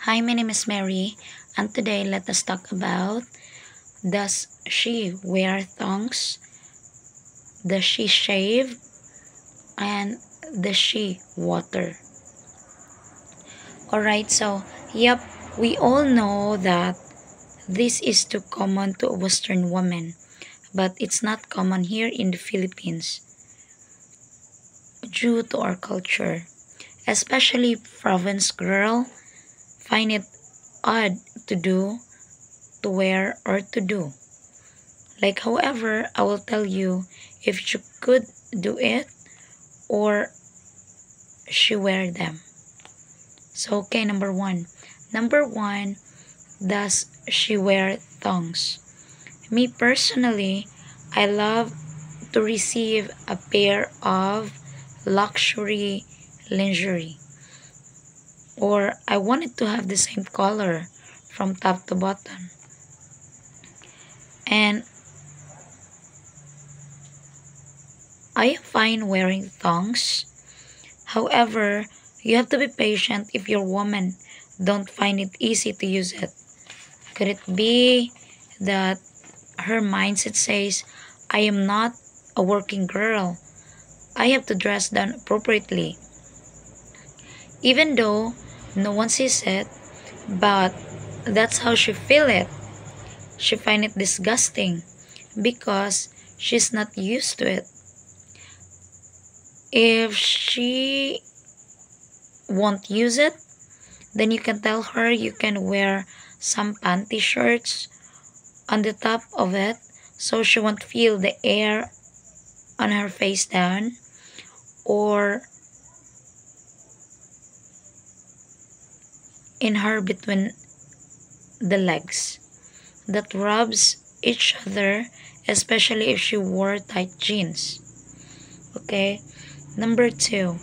Hi, my name is Mary, and today let us talk about, does she wear thongs? Does she shave? And does she water? Alright, so yep, we all know that this is too common to a Western woman, but it's not common here in the Philippines due to our culture. Especially province girl find it odd to do, to wear, or to do. Like, however, I will tell you if she could do it or she wear them. So, okay, number one. Number one, does she wear thongs? Me personally, I love to receive a pair of luxury lingerie. Or I wanted to have the same color from top to bottom. And I am fine wearing thongs. However, you have to be patient if your woman don't find it easy to use it. Could it be that her mindset says, I am not a working girl. I have to dress down appropriately. Even though no one sees it, but that's how she feel it. She find it disgusting because she's not used to it. If she won't use it, then you can tell her you can wear some panty shirts on the top of it so she won't feel the air on her face down, or in her between the legs that rubs each other, especially if she wore tight jeans. Okay, number two,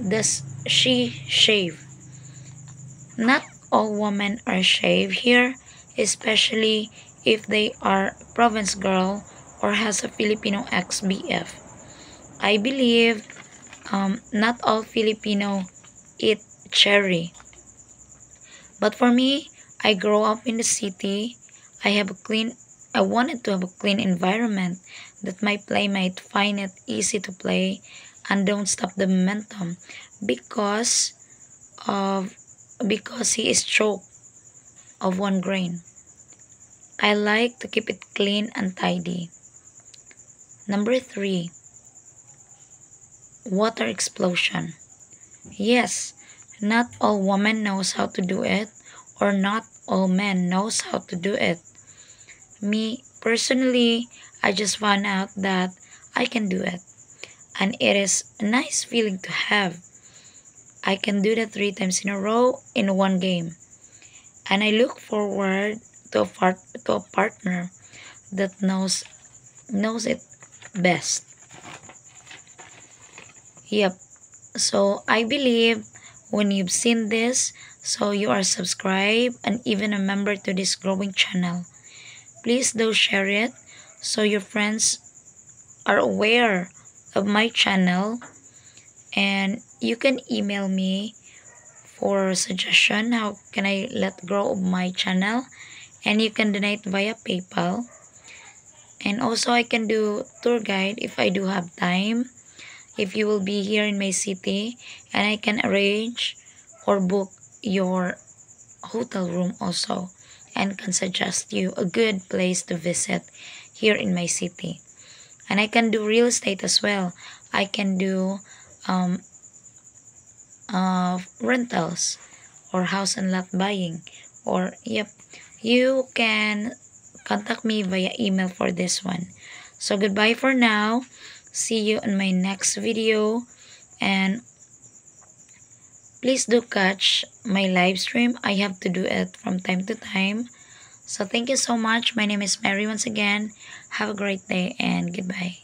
does she shave? Not all women are shaved here, especially if they are province girl or has a Filipino ex-BF. I believe not all Filipino eat cherry. But for me, I grew up in the city. I wanted to have a clean environment that my playmate find it easy to play and don't stop the momentum because of because he is choked of one grain. I like to keep it clean and tidy. Number three, water explosion. Yes, not all women knows how to do it, or not all men knows how to do it. Me personally, I just found out that I can do it, and it is a nice feeling to have. I can do that 3 times in a row in one game, and I look forward to a partner that knows it best. Yep. So I believe when you've seen this, so you are subscribed and even a member to this growing channel. Please do share it so your friends are aware of my channel, and you can email me for suggestion how can I let grow my channel, and you can donate via PayPal. And also I can do tour guide if I do have time, if you will be here in my city, and I can arrange or book your hotel room also, and can suggest you a good place to visit here in my city. And I can do real estate as well. I can do um, rentals or house and lot buying, or yep, you can contact me via email for this one. So goodbye for now. See you in my next video, and please do catch my live stream. I have to do it from time to time. So thank you so much. My name is Mary once again. Have a great day and goodbye.